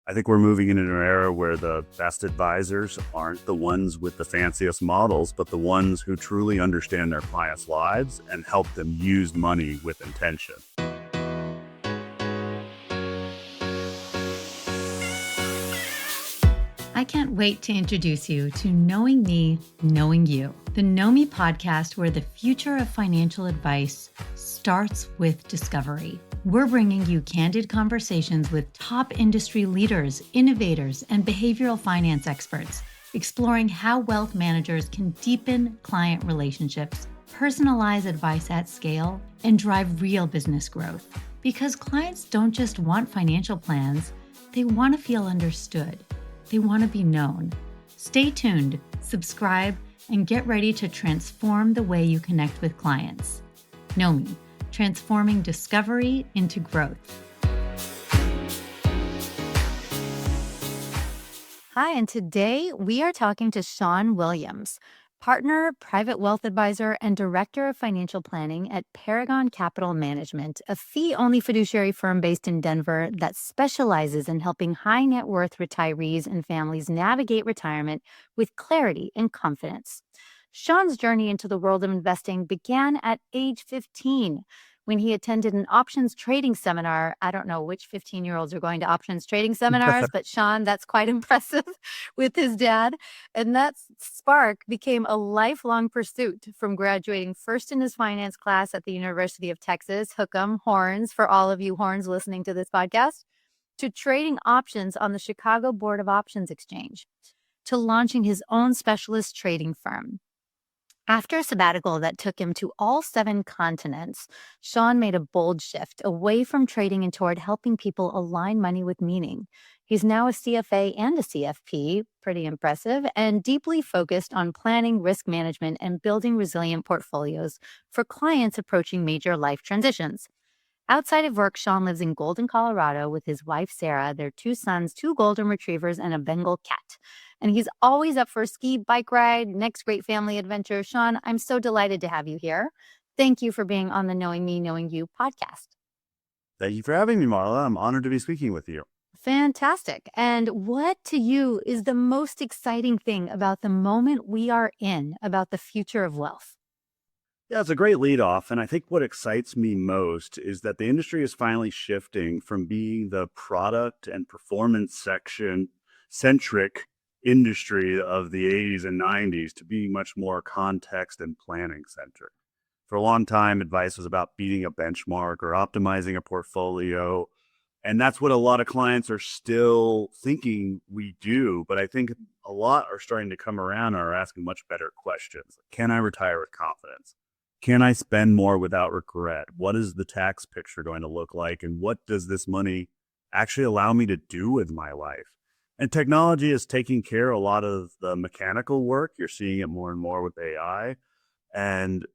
I think we're moving into an era where the best advisors aren't the ones with the fanciest models, but the ones who truly understand their clients' lives and help them use money with intention. I can't wait to introduce you to Knowing Me, Knowing You, the Know Me podcast where the future of financial advice starts with discovery. We're bringing you candid conversations with top industry leaders, innovators, and behavioral finance experts, exploring how wealth managers can deepen client relationships, personalize advice at scale, and drive real business growth. Because clients don't just want financial plans, they want to feel understood. They want to be known. Stay tuned, subscribe, and get ready to transform the way you connect with clients. Know Me, transforming discovery into growth. Hi, and today we are talking to Shaun Williams, partner, private wealth advisor, and director of financial planning at Paragon Capital Management, a fee-only fiduciary firm based in Denver that specializes in helping high net worth retirees and families navigate retirement with clarity and confidence. Shaun's journey into the world of investing began at age 15 when he attended an options trading seminar. I don't know which 15-year-olds are going to options trading seminars, but Shaun, that's quite impressive, with his dad. And that spark became a lifelong pursuit, from graduating first in his finance class at the University of Texas, hook 'em, horns, for all of you horns listening to this podcast, to trading options on the Chicago Board of Options Exchange, to launching his own specialist trading firm. After a sabbatical that took him to all 7 continents, Shaun made a bold shift away from trading and toward helping people align money with meaning. He's now a CFA and a CFP, pretty impressive, and deeply focused on planning, risk management, and building resilient portfolios for clients approaching major life transitions. Outside of work, Shaun lives in Golden, Colorado with his wife, Sarah, their 2 sons, 2 golden retrievers, and a Bengal cat. And he's always up for a ski, bike ride, next great family adventure. Shaun, I'm so delighted to have you here. Thank you for being on the Knowing Me, Knowing You podcast. Thank you for having me, Marla. I'm honored to be speaking with you. Fantastic. And what to you is the most exciting thing about the moment we are in, about the future of wealth? Yeah, it's a great lead off. And I think what excites me most is that the industry is finally shifting from being the product and performance section centric industry of the 80s and 90s to being much more context and planning centric. For a long time, advice was about beating a benchmark or optimizing a portfolio. And that's what a lot of clients are still thinking we do. But I think a lot are starting to come around and are asking much better questions. Can I retire with confidence? Can I spend more without regret? What is the tax picture going to look like? And what does this money actually allow me to do with my life? And technology is taking care of a lot of the mechanical work. You're seeing it more and more with AI. And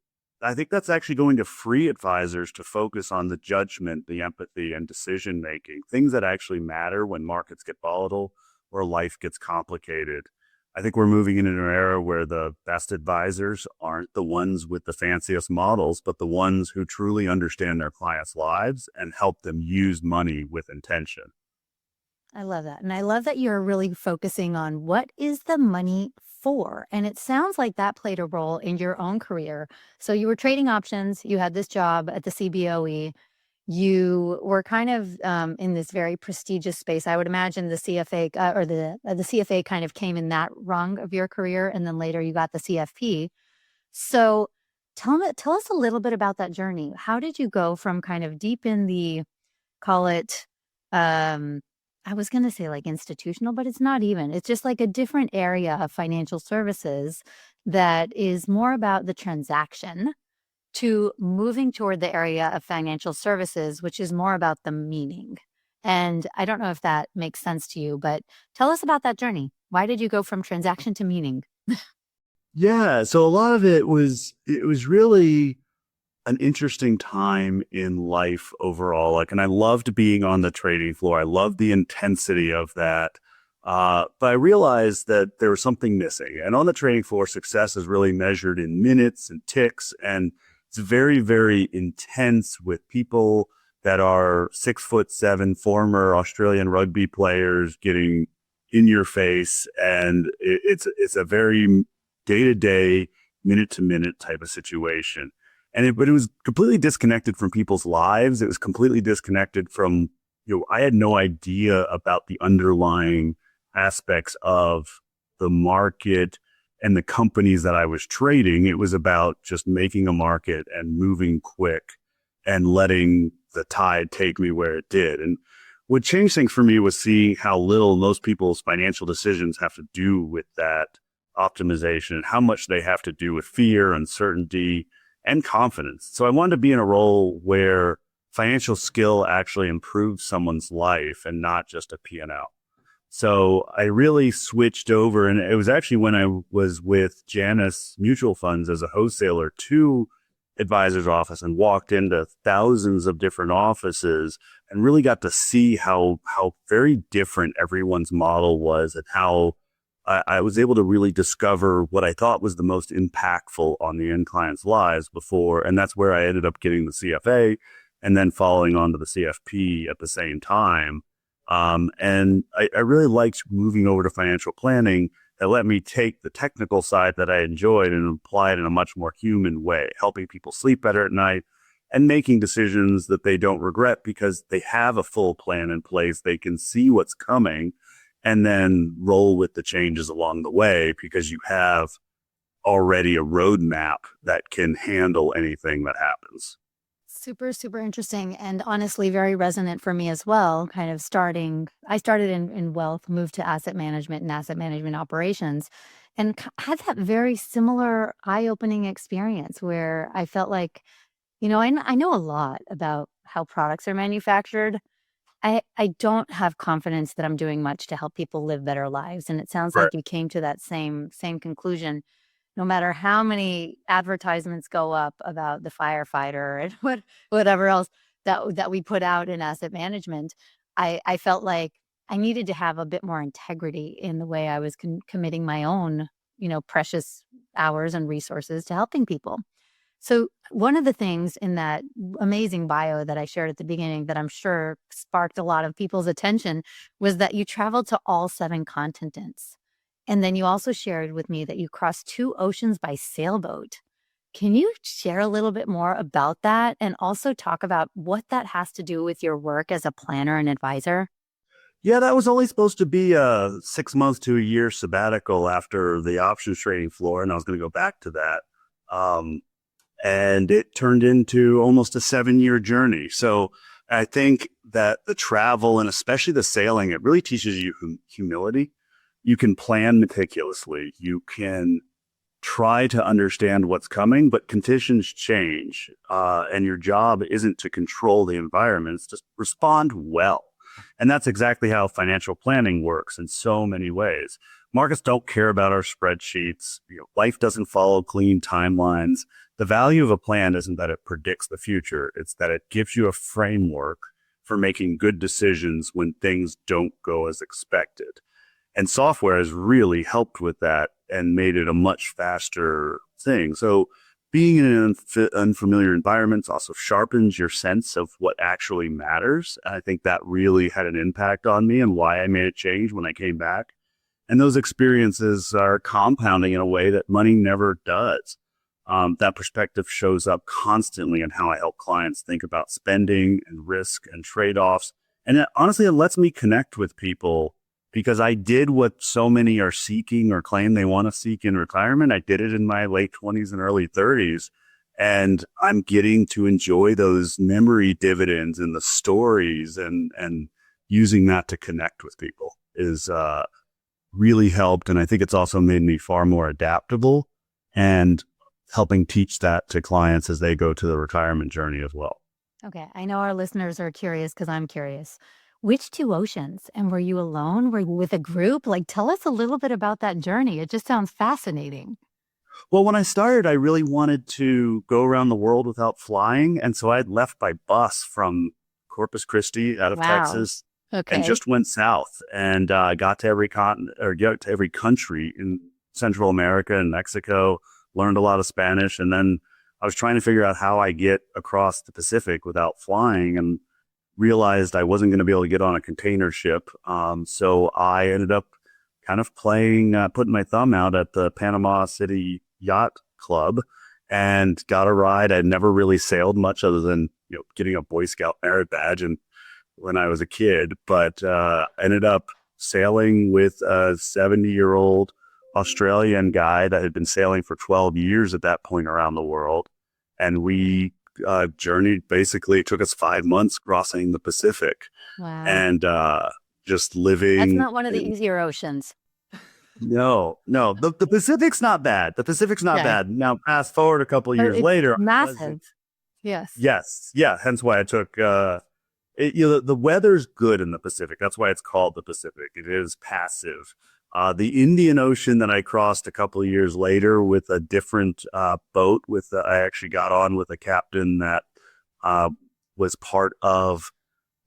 I think that's actually going to free advisors to focus on the judgment, the empathy, and decision-making, things that actually matter when markets get volatile or life gets complicated. I think we're moving into an era where the best advisors aren't the ones with the fanciest models, but the ones who truly understand their clients' lives and help them use money with intention. I love that. And I love that you're really focusing on what is the money for? And it sounds like that played a role in your own career. So you were trading options, you had this job at the CBOE. You were kind of in this very prestigious space. I would imagine the CFA or the CFA kind of came in that rung of your career, and then later you got the CFP. So tell us a little bit about that journey. How did you go from kind of deep in the, call it, I was going to say like institutional, but it's not even. It's just like a different area of financial services that is more about the transaction, to moving toward the area of financial services, which is more about the meaning. And I don't know if that makes sense to you, but tell us about that journey. Why did you go from transaction to meaning? Yeah, so a lot of it was really an interesting time in life overall. And I loved being on the trading floor. I loved the intensity of that. But I realized that there was something missing. And on the trading floor, success is really measured in minutes and ticks. And it's very, very intense with people that are 6'7" former Australian rugby players getting in your face. And it's a very day to day, minute to minute type of situation. But it was completely disconnected from people's lives. It was completely disconnected from, I had no idea about the underlying aspects of the market and the companies that I was trading. It was about just making a market and moving quick and letting the tide take me where it did. And what changed things for me was seeing how little most people's financial decisions have to do with that optimization and how much they have to do with fear, uncertainty, and confidence. So I wanted to be in a role where financial skill actually improves someone's life and not just a P&L. So I really switched over, and it was actually when I was with Janus Mutual Funds as a wholesaler to advisor's office and walked into thousands of different offices and really got to see how very different everyone's model was, and how I was able to really discover what I thought was the most impactful on the end clients' lives before. And that's where I ended up getting the CFA and then following on to the CFP at the same time. And I really liked moving over to financial planning that let me take the technical side that I enjoyed and apply it in a much more human way, helping people sleep better at night and making decisions that they don't regret because they have a full plan in place. They can see what's coming and then roll with the changes along the way because you have already a roadmap that can handle anything that happens. Super, super interesting, and honestly very resonant for me as well. I started in wealth, moved to asset management and asset management operations, and had that very similar eye-opening experience where I felt like, I know a lot about how products are manufactured. I don't have confidence that I'm doing much to help people live better lives. And it sounds Right. like you came to that same conclusion. No matter how many advertisements go up about the firefighter and whatever else that we put out in asset management, I felt like I needed to have a bit more integrity in the way I was committing my own, precious hours and resources to helping people. So one of the things in that amazing bio that I shared at the beginning that I'm sure sparked a lot of people's attention was that you traveled to all 7 continents. And then you also shared with me that you crossed 2 oceans by sailboat. Can you share a little bit more about that and also talk about what that has to do with your work as a planner and advisor? Yeah, that was only supposed to be a 6 months to a year sabbatical after the options trading floor, and I was going to go back to that. Um, and it turned into almost a 7-year journey. So I think that the travel and especially the sailing, it really teaches you humility. You can plan meticulously. You can try to understand what's coming, but conditions change. And your job isn't to control the environment, it's just respond well. And that's exactly how financial planning works in so many ways. Markets don't care about our spreadsheets. Life doesn't follow clean timelines. The value of a plan isn't that it predicts the future. It's that it gives you a framework for making good decisions when things don't go as expected. And software has really helped with that and made it a much faster thing. So being in an unfamiliar environment also sharpens your sense of what actually matters. I think that really had an impact on me and why I made a change when I came back. And those experiences are compounding in a way that money never does. That perspective shows up constantly in how I help clients think about spending and risk and trade-offs. And honestly, it lets me connect with people because I did what so many are seeking or claim they want to seek in retirement. I did it in my late 20s and early 30s. And I'm getting to enjoy those memory dividends and the stories and using that to connect with people is really helped. And I think it's also made me far more adaptable and helping teach that to clients as they go to the retirement journey as well. Okay, I know our listeners are curious because I'm curious. Which 2 oceans? And were you alone? Were you with a group? Like, tell us a little bit about that journey. It just sounds fascinating. Well, when I started, I really wanted to go around the world without flying. And so I had left by bus from Corpus Christi out of Wow. Texas and Okay. just went south and got to every continent or got to every country in Central America and Mexico, learned a lot of Spanish. And then I was trying to figure out how I get across the Pacific without flying. And realized I wasn't going to be able to get on a container ship. So I ended up kind of putting my thumb out at the Panama City Yacht Club and got a ride. I'd never really sailed much other than, getting a Boy Scout merit badge and when I was a kid, but ended up sailing with a 70-year-old Australian guy that had been sailing for 12 years at that point around the world. And we journeyed, basically, it took us 5 months crossing the Pacific Wow. and just That's living not one of the in, easier oceans. no, the Pacific's not bad. The Pacific's not Okay. bad. Now, fast forward a couple of But years it's later, I wasn't. massive. Yes. Yes, yeah. Hence why I took. The weather's good in the Pacific. That's why it's called the Pacific. It is passive. The Indian Ocean that I crossed a couple of years later with a different boat. I actually got on with a captain that uh, was part of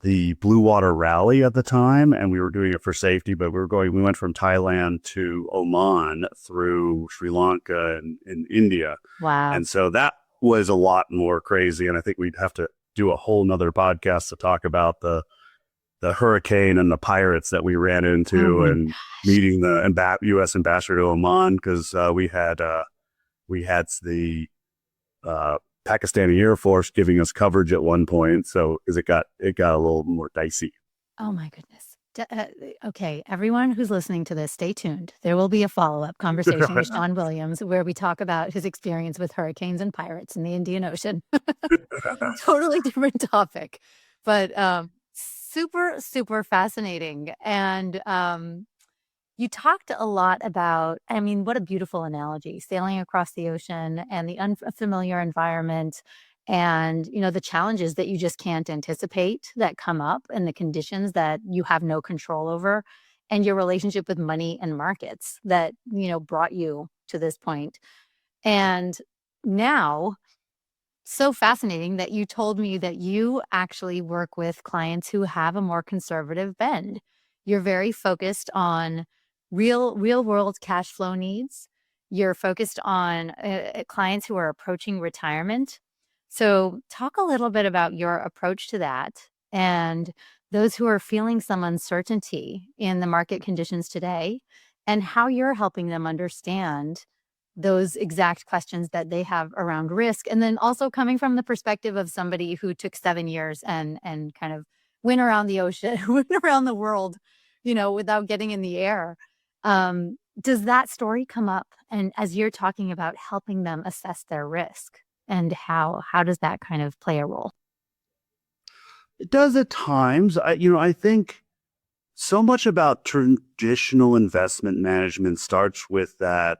the Blue Water Rally at the time, and we were doing it for safety. But we went from Thailand to Oman through Sri Lanka and India, Wow. and so that was a lot more crazy. And I think we'd have to do a whole nother podcast to talk about the hurricane and the pirates that we ran Oh into my and gosh. meeting the U.S. ambassador to Oman because we had the Pakistani Air Force giving us coverage at one point. So because it got a little more dicey. Oh my goodness. Okay, everyone who's listening to this, stay tuned. There will be a follow-up conversation with Shaun Williams where we talk about his experience with hurricanes and pirates in the Indian Ocean. Totally different topic, but super, super fascinating. And you talked a lot about, I mean, what a beautiful analogy, sailing across the ocean and the unfamiliar environment and, the challenges that you just can't anticipate that come up and the conditions that you have no control over and your relationship with money and markets that, brought you to this point. And now, so fascinating that you told me that you actually work with clients who have a more conservative bend. You're very focused on real world cash flow needs. You're focused on clients who are approaching retirement. So, talk a little bit about your approach to that and those who are feeling some uncertainty in the market conditions today and how you're helping them understand those exact questions that they have around risk. And then also coming from the perspective of somebody who took 7 years and kind of went around the ocean, went around the world, without getting in the air. Does that story come up? And as you're talking about helping them assess their risk and how does that kind of play a role? It does at times. I think so much about traditional investment management starts with that,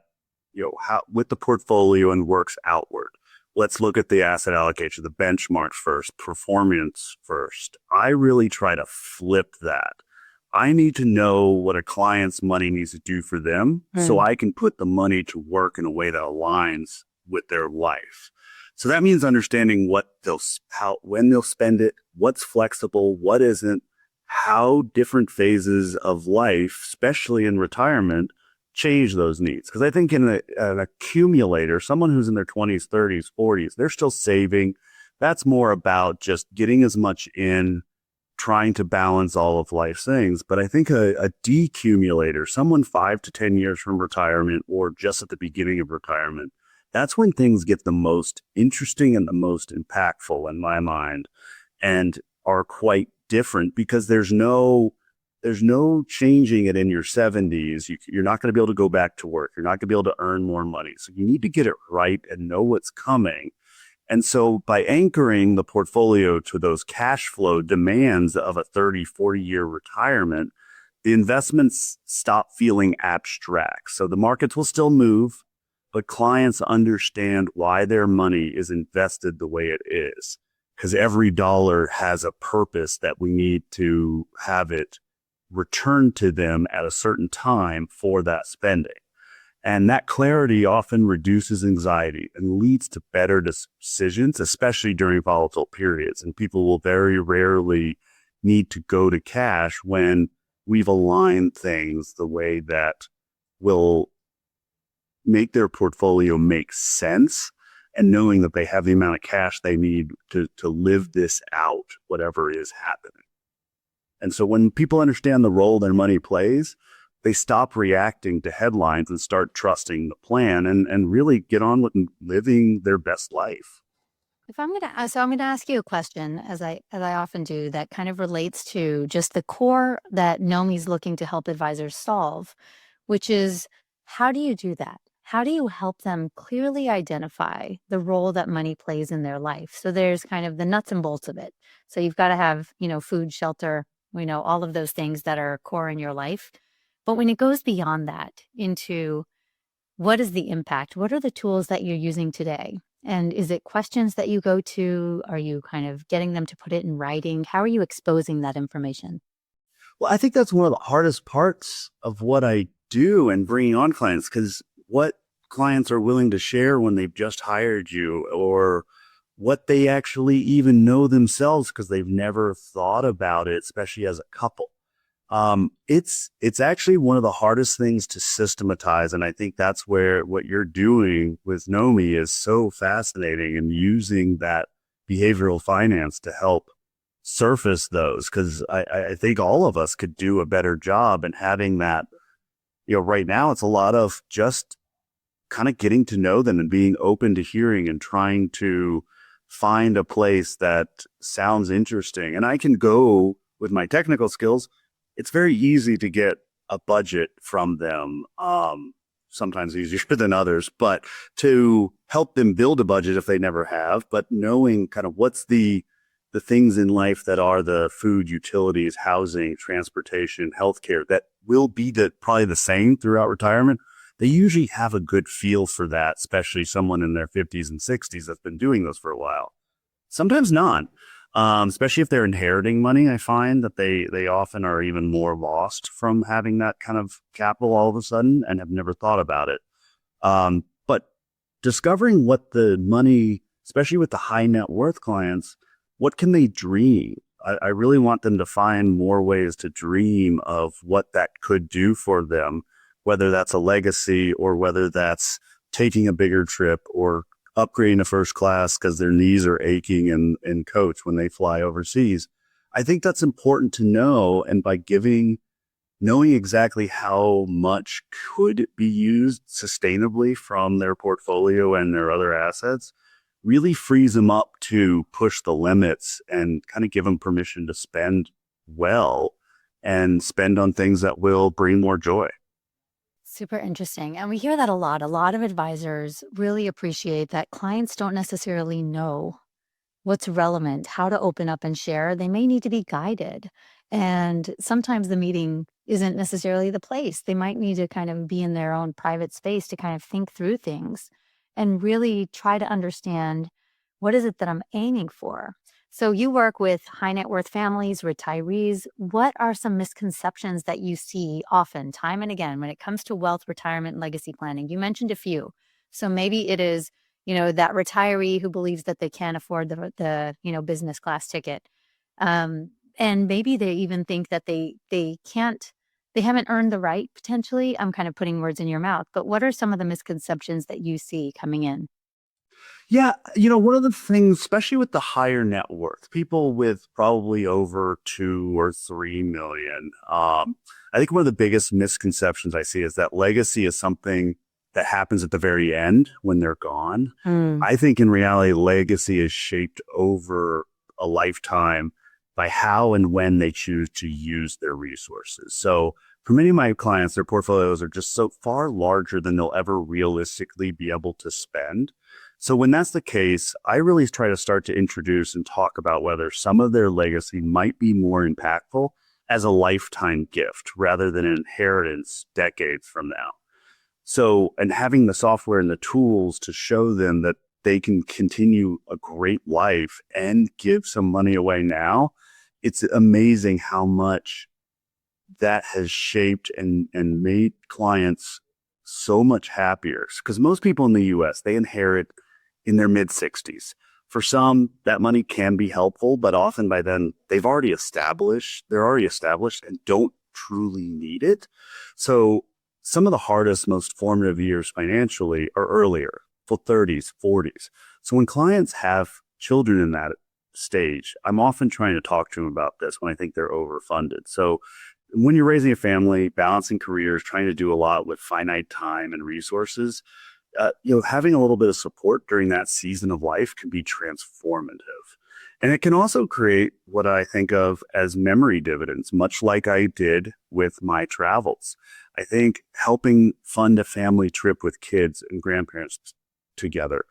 how with the portfolio and works outward. Let's look at the asset allocation, the benchmark first, performance first. I really try to flip that. I need to know what a client's money needs to do for them so Mm. I can put the money to work in a way that aligns with their life. So that means understanding when they'll spend it, what's flexible, what isn't, how different phases of life, especially in retirement, change those needs. Because I think in an accumulator, someone who's in their 20s, 30s, 40s, they're still saving. That's more about just getting as much in, trying to balance all of life's things. But I think a decumulator, someone 5 to 10 years from retirement or just at the beginning of retirement, that's when things get the most interesting and the most impactful in my mind and are quite different because there's no changing it in your 70s. You're not going to be able to go back to work. You're not going to be able to earn more money. So you need to get it right and know what's coming. And so by anchoring the portfolio to those cash flow demands of a 30, 40-year retirement, the investments stop feeling abstract. So the markets will still move, but clients understand why their money is invested the way it is. Because every dollar has a purpose that we need to have it returned to them at a certain time for that spending. And that clarity often reduces anxiety and leads to better decisions, especially during volatile periods. And people will very rarely need to go to cash when we've aligned things the way that will make their portfolio make sense and knowing that they have the amount of cash they need to live this out, whatever is happening. And so when people understand the role their money plays, they stop reacting to headlines and start trusting the plan and really get on with living their best life. If I'm gonna, so I'm gonna ask you a question, as I often do, that kind of relates to just the core that Nomi's looking to help advisors solve, which is how do you do that? How do you help them clearly identify the role that money plays in their life? So there's kind of the nuts and bolts of it. So you've got to have, food, shelter, all of those things that are core in your life. But when it goes beyond that into what is the impact? What are the tools that you're using today? And is it questions that you go to? Are you kind of getting them to put it in writing? How are you exposing that information? Well, I think that's one of the hardest parts of what I do and bringing on clients, because what clients are willing to share when they've just hired you, or what they actually even know themselves because they've never thought about it, especially as a couple. It's actually one of the hardest things to systematize. And I think that's where what you're doing with Nomi is so fascinating, and using that behavioral finance to help surface those. Cause I think all of us could do a better job in having that, right now it's a lot of just kind of getting to know them and being open to hearing and trying to find a place that sounds interesting. And I can go with my technical skills. It's very easy to get a budget from them, sometimes easier than others, but to help them build a budget if they never have, but knowing kind of what's the things in life that are the food, utilities, housing, transportation, healthcare that will be probably the same throughout retirement. They usually have a good feel for that, especially someone in their 50s and 60s that's been doing this for a while. Sometimes not. Especially if they're inheriting money, I find that they often are even more lost from having that kind of capital all of a sudden and have never thought about it. But discovering what the money, especially with the high net worth clients, what can they dream? I really want them to find more ways to dream of what that could do for them, whether that's a legacy or whether that's taking a bigger trip or upgrading to first class because their knees are aching in coach when they fly overseas. I think that's important to know. And by knowing exactly how much could be used sustainably from their portfolio and their other assets really frees them up to push the limits and kind of give them permission to spend well and spend on things that will bring more joy. Super interesting. And we hear that a lot. A lot of advisors really appreciate that clients don't necessarily know what's relevant, how to open up and share. They may need to be guided. And sometimes the meeting isn't necessarily the place. They might need to kind of be in their own private space to kind of think through things and really try to understand, what is it that I'm aiming for? So you work with high net worth families, retirees. What are some misconceptions that you see often, time and again, when it comes to wealth, retirement, and legacy planning? You mentioned a few. So maybe it is, that retiree who believes that they can't afford the business class ticket. And maybe they even think that they haven't earned the right, potentially. I'm kind of putting words in your mouth, but what are some of the misconceptions that you see coming in? Yeah, one of the things, especially with the higher net worth, people with probably over 2 or 3 million, I think one of the biggest misconceptions I see is that legacy is something that happens at the very end when they're gone. Mm. I think in reality, legacy is shaped over a lifetime by how and when they choose to use their resources. So for many of my clients, their portfolios are just so far larger than they'll ever realistically be able to spend. So when that's the case, I really try to start to introduce and talk about whether some of their legacy might be more impactful as a lifetime gift rather than an inheritance decades from now. So, and having the software and the tools to show them that they can continue a great life and give some money away now, it's amazing how much that has shaped and made clients so much happier. Because most people in the US, they inherit in their mid 60s. For some, that money can be helpful, but often by then they're already established and don't truly need it. So some of the hardest, most formative years financially are earlier. 30s, 40s. So when clients have children in that stage, I'm often trying to talk to them about this when I think they're overfunded. So when you're raising a family, balancing careers, trying to do a lot with finite time and resources, having a little bit of support during that season of life can be transformative. And it can also create what I think of as memory dividends, much like I did with my travels. I think helping fund a family trip with kids and grandparents together,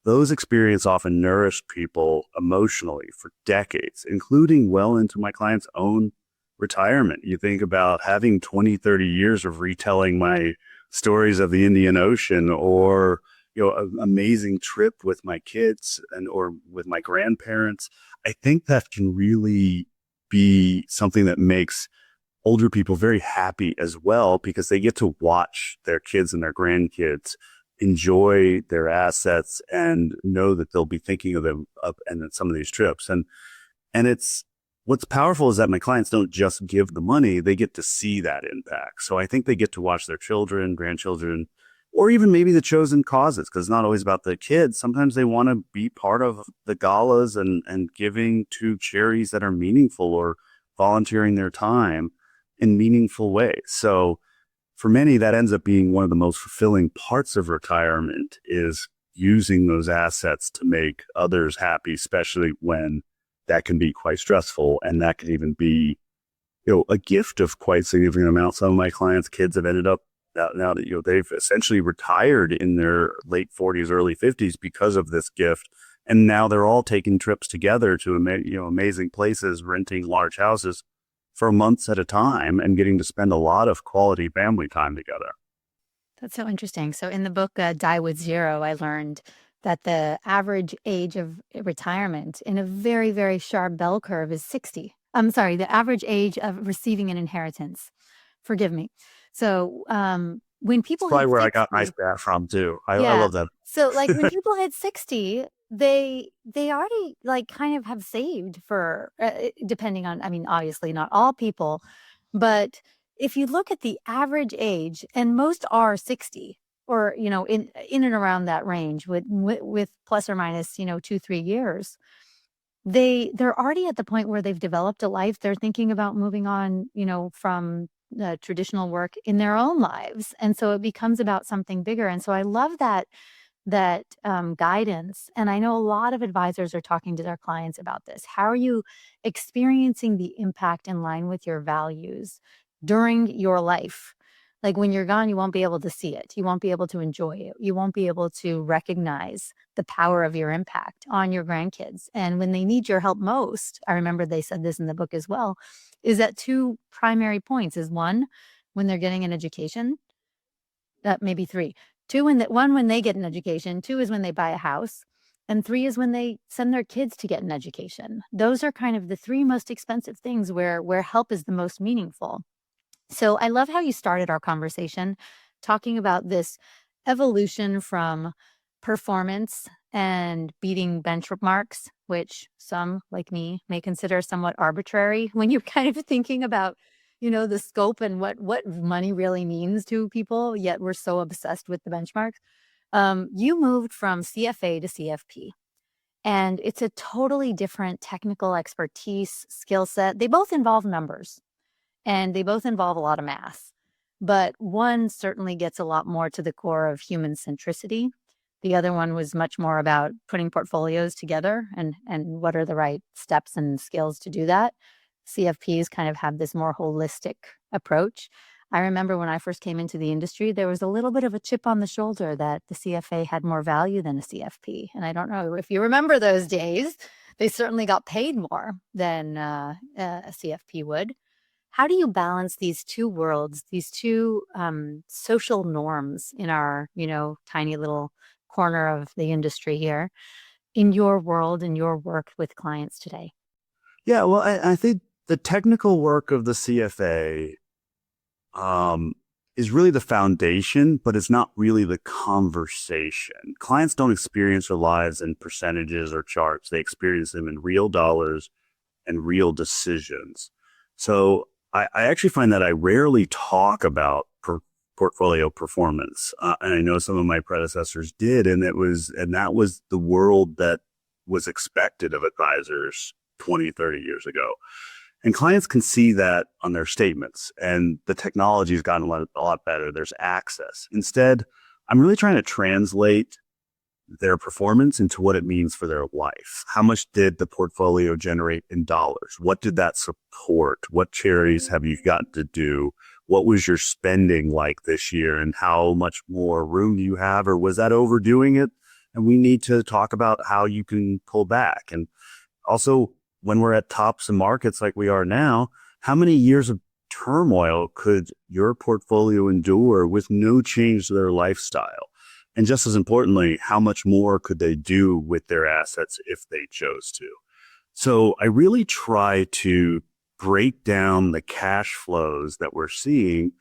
those experiences often nourish people emotionally for decades, including well into my client's own retirement. You think about having 20, 30 years of retelling my stories of the Indian Ocean, or an amazing trip with my kids or with my grandparents. I think that can really be something that makes older people very happy as well, because they get to watch their kids and their grandkids enjoy their assets and know that they'll be thinking of them up and at some of these trips. And it's what's powerful is that my clients don't just give the money, they get to see that impact. So I think they get to watch their children, grandchildren, or even maybe the chosen causes, because it's not always about the kids. Sometimes they want to be part of the galas and giving to charities that are meaningful, or volunteering their time in meaningful ways. So for many, that ends up being one of the most fulfilling parts of retirement, is using those assets to make others happy, especially when that can be quite stressful. And that can even be, a gift of quite significant amounts. Some of my clients' kids have ended up now that, they've essentially retired in their late 40s, early 50s because of this gift. And now they're all taking trips together to, amazing places, renting large houses for months at a time and getting to spend a lot of quality family time together. That's so interesting. So in the book, Die with Zero, I learned that the average age of retirement in a very, very sharp bell curve is 60. I'm sorry, the average age of receiving an inheritance. Forgive me. So when people Probably hit where I 60, got my stat from too. I yeah. love that. So like when people hit 60, they already like kind of have saved for depending on, I mean, obviously not all people, but if you look at the average age, and most are 60, or in and around that range, with plus or minus 2-3 years, they're already at the point where they've developed a life. They're thinking about moving on, from traditional work in their own lives, and so it becomes about something bigger. And so I love that guidance. And I know a lot of advisors are talking to their clients about this. How are you experiencing the impact in line with your values during your life? Like when you're gone, you won't be able to see it. You won't be able to enjoy it. You won't be able to recognize the power of your impact on your grandkids. And when they need your help most, I remember they said this in the book as well, is at two primary points. Is one, when they're getting an education, maybe three. Two, when they get an education. Two is when they buy a house. And three is when they send their kids to get an education. Those are kind of the three most expensive things where help is the most meaningful. So I love how you started our conversation talking about this evolution from performance and beating benchmarks, which some like me may consider somewhat arbitrary when you're kind of thinking about, the scope and what money really means to people, yet we're so obsessed with the benchmarks. You moved from CFA to CFP, and it's a totally different technical expertise, skill set. They both involve numbers, and they both involve a lot of math, but one certainly gets a lot more to the core of human centricity. The other one was much more about putting portfolios together and what are the right steps and skills to do that. CFPs kind of have this more holistic approach. I remember when I first came into the industry, there was a little bit of a chip on the shoulder that the CFA had more value than a CFP. And I don't know if you remember those days. They certainly got paid more than a CFP would. How do you balance these two worlds, these two social norms in our, tiny little corner of the industry here, in your world and your work with clients today? Yeah, well, I think the technical work of the CFA is really the foundation, but it's not really the conversation. Clients don't experience their lives in percentages or charts. They experience them in real dollars and real decisions. So I actually find that I rarely talk about portfolio performance. And I know some of my predecessors did. And that was the world that was expected of advisors 20, 30 years ago. And clients can see that on their statements, and the technology has gotten a lot better. There's access. Instead, I'm really trying to translate their performance into what it means for their life. How much did the portfolio generate in dollars? What did that support? What charities have you got to do? What was your spending like this year, and how much more room do you have? Or was that overdoing it? And we need to talk about how you can pull back. And also, when we're at tops of markets like we are now, how many years of turmoil could your portfolio endure with no change to their lifestyle? And just as importantly, how much more could they do with their assets if they chose to? So I really try to break down the cash flows that we're seeing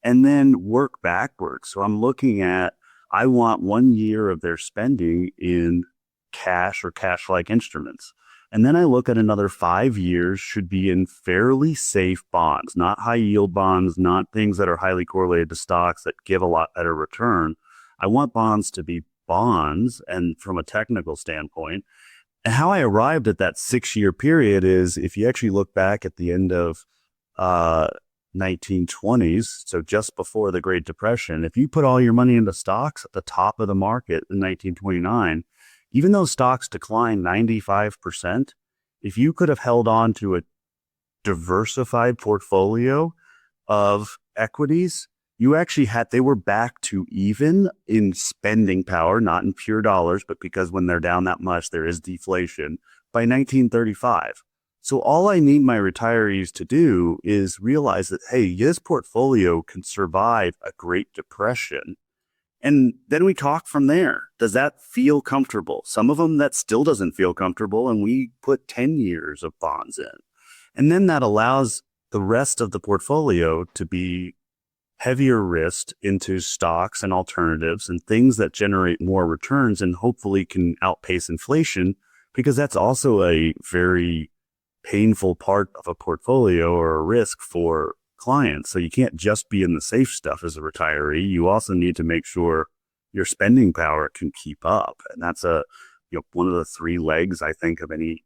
and then work backwards. So I'm looking at, I want 1 year of their spending in cash or cash-like instruments. And then I look at another 5 years should be in fairly safe bonds, not high yield bonds, not things that are highly correlated to stocks that give a lot better return. I want bonds to be bonds, and from a technical standpoint. And how I arrived at that 6-year period is, if you actually look back at the end of 1920s, so just before the Great Depression, if you put all your money into stocks at the top of the market in 1929, even though stocks declined 95%, if you could have held on to a diversified portfolio of equities, you actually they were back to even in spending power, not in pure dollars, but because when they're down that much, there is deflation by 1935. So all I need my retirees to do is realize that, hey, this portfolio can survive a Great Depression. And then we talk from there. Does that feel comfortable? Some of them that still doesn't feel comfortable, and we put 10 years of bonds in. And then that allows the rest of the portfolio to be heavier risked into stocks and alternatives and things that generate more returns and hopefully can outpace inflation, because that's also a very painful part of a portfolio or a risk for clients. So you can't just be in the safe stuff as a retiree. You also need to make sure your spending power can keep up. And that's one of the 3 legs, I think, of any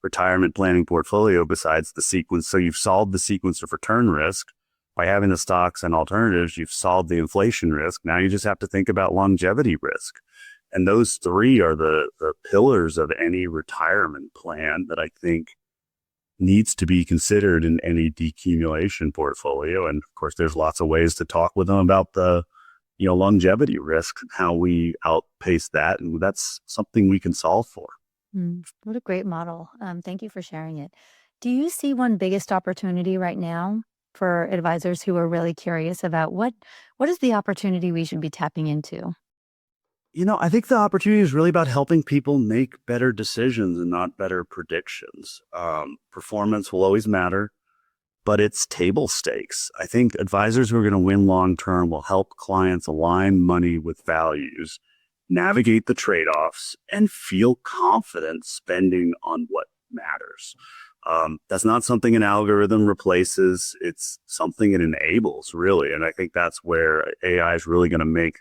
retirement planning portfolio besides the sequence. So you've solved the sequence of return risk. By having the stocks and alternatives, you've solved the inflation risk. Now you just have to think about longevity risk. And those 3 are the pillars of any retirement plan that I think needs to be considered in any decumulation portfolio. And of course, there's lots of ways to talk with them about the longevity risk, how we outpace that. And that's something we can solve for. What a great model. Thank you for sharing it. Do you see one biggest opportunity right now for advisors who are really curious about what is the opportunity we should be tapping into? I think the opportunity is really about helping people make better decisions and not better predictions. Performance will always matter, but it's table stakes. I think advisors who are going to win long-term will help clients align money with values, navigate the trade-offs, and feel confident spending on what matters. That's not something an algorithm replaces. It's something it enables, really. And I think that's where AI is really going to make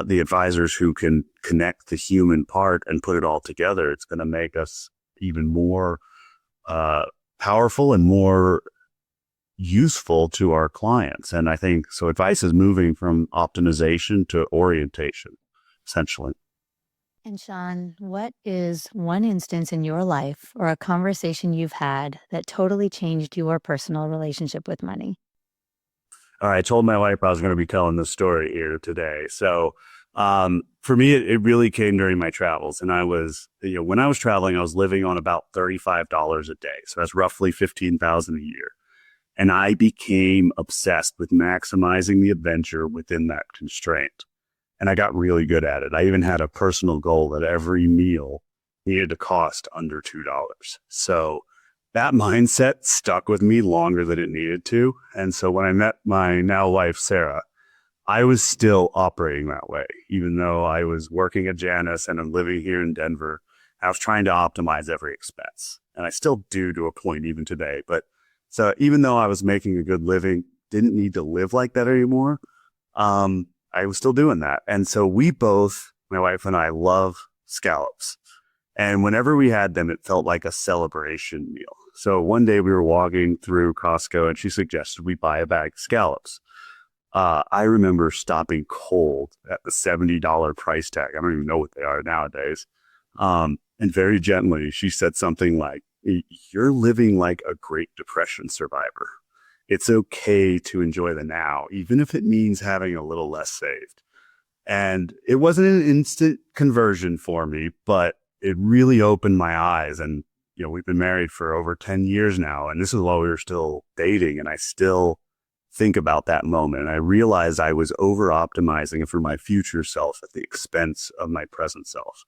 the advisors who can connect the human part and put it all together. It's going to make us even more powerful and more useful to our clients. And I think so advice is moving from optimization to orientation, essentially. And Shaun, what is one instance in your life or a conversation you've had that totally changed your personal relationship with money? All right, I told my wife I was going to be telling this story here today. So for me, it really came during my travels. And I was, when I was traveling, I was living on about $35 a day. So that's roughly $15,000 a year. And I became obsessed with maximizing the adventure within that constraint. And I got really good at it. I even had a personal goal that every meal needed to cost under $2. So that mindset stuck with me longer than it needed to. And so when I met my now wife, Sarah, I was still operating that way. Even though I was working at Janus and I'm living here in Denver, I was trying to optimize every expense. And I still do to a point even today. But so even though I was making a good living, didn't need to live like that anymore. I was still doing that. And so we both, my wife and I, love scallops. And whenever we had them, it felt like a celebration meal. So one day we were walking through Costco and she suggested we buy a bag of scallops. I remember stopping cold at the $70 price tag. I don't even know what they are nowadays. And very gently, she said something like, "You're living like a Great Depression survivor. It's okay to enjoy the now, even if it means having a little less saved." And it wasn't an instant conversion for me, but it really opened my eyes. And, we've been married for over 10 years now, and this is while we were still dating. And I still think about that moment. And I realized I was over optimizing for my future self at the expense of my present self.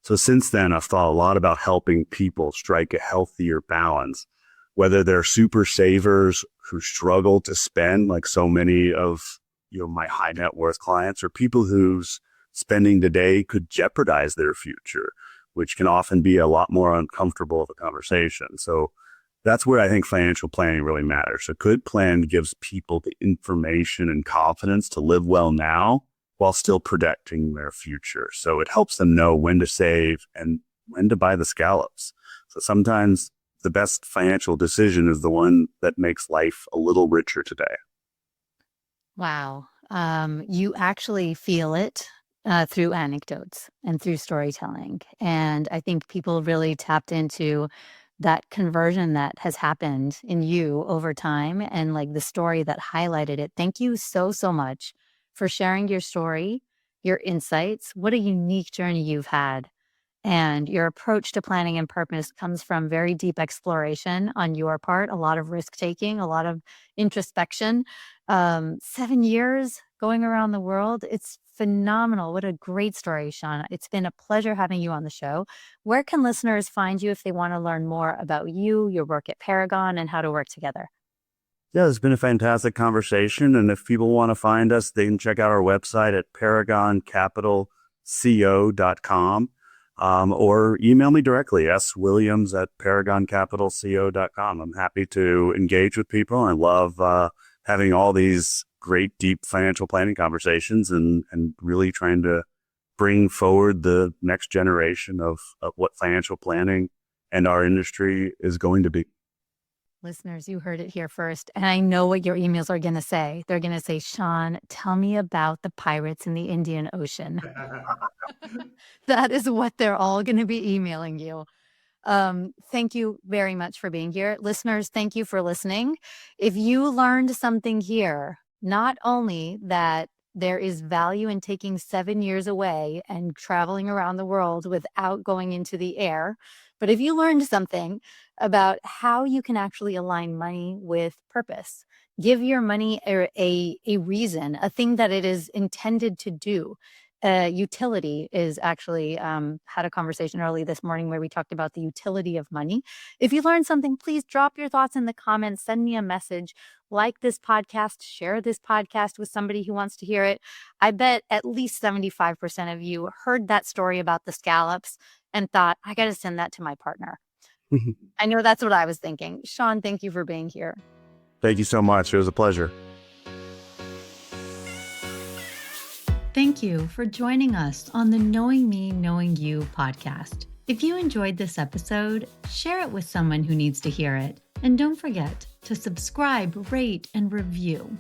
So since then, I've thought a lot about helping people strike a healthier balance, whether they're super savers who struggle to spend like so many of my high net worth clients, or people whose spending today could jeopardize their future, which can often be a lot more uncomfortable of a conversation. So that's where I think financial planning really matters. A good plan gives people the information and confidence to live well now while still protecting their future. So it helps them know when to save and when to buy the scallops. So sometimes the best financial decision is the one that makes life a little richer today. Wow. You actually feel it through anecdotes and through storytelling. And I think people really tapped into that conversion that has happened in you over time and like the story that highlighted it. Thank you so, so much for sharing your story, your insights. What a unique journey you've had. And your approach to planning and purpose comes from very deep exploration on your part, a lot of risk taking, a lot of introspection. 7 years going around the world. It's phenomenal. What a great story, Shaun. It's been a pleasure having you on the show. Where can listeners find you if they want to learn more about you, your work at Paragon, and how to work together? Yeah, it's been a fantastic conversation. And if people want to find us, they can check out our website at paragoncapitalco.com. Or email me directly, swilliams@paragoncapitalco.com. I'm happy to engage with people. I love having all these great, deep financial planning conversations and really trying to bring forward the next generation of what financial planning and our industry is going to be. Listeners, you heard it here first. And I know what your emails are going to say. They're going to say, Shaun, tell me about the pirates in the Indian Ocean. That is what they're all going to be emailing you. Thank you very much for being here. Listeners, thank you for listening. If you learned something here, not only that there is value in taking 7 years away and traveling around the world without going into the air, but if you learned something about how you can actually align money with purpose, give your money a reason, a thing that it is intended to do. Utility is actually had a conversation early this morning where we talked about the utility of money. If you learned something, please drop your thoughts in the comments, send me a message, like this podcast, share this podcast with somebody who wants to hear it. I bet at least 75% of you heard that story about the scallops and thought, I got to send that to my partner. I know that's what I was thinking. Shaun, thank you for being here. Thank you so much. It was a pleasure. Thank you for joining us on the Knowing Me, Knowing You podcast. If you enjoyed this episode, share it with someone who needs to hear it. And don't forget to subscribe, rate, and review.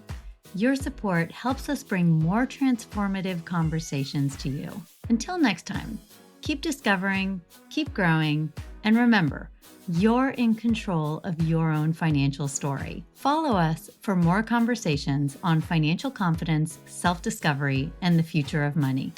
Your support helps us bring more transformative conversations to you. Until next time, keep discovering, keep growing, and remember, you're in control of your own financial story. Follow us for more conversations on financial confidence, self-discovery, and the future of money.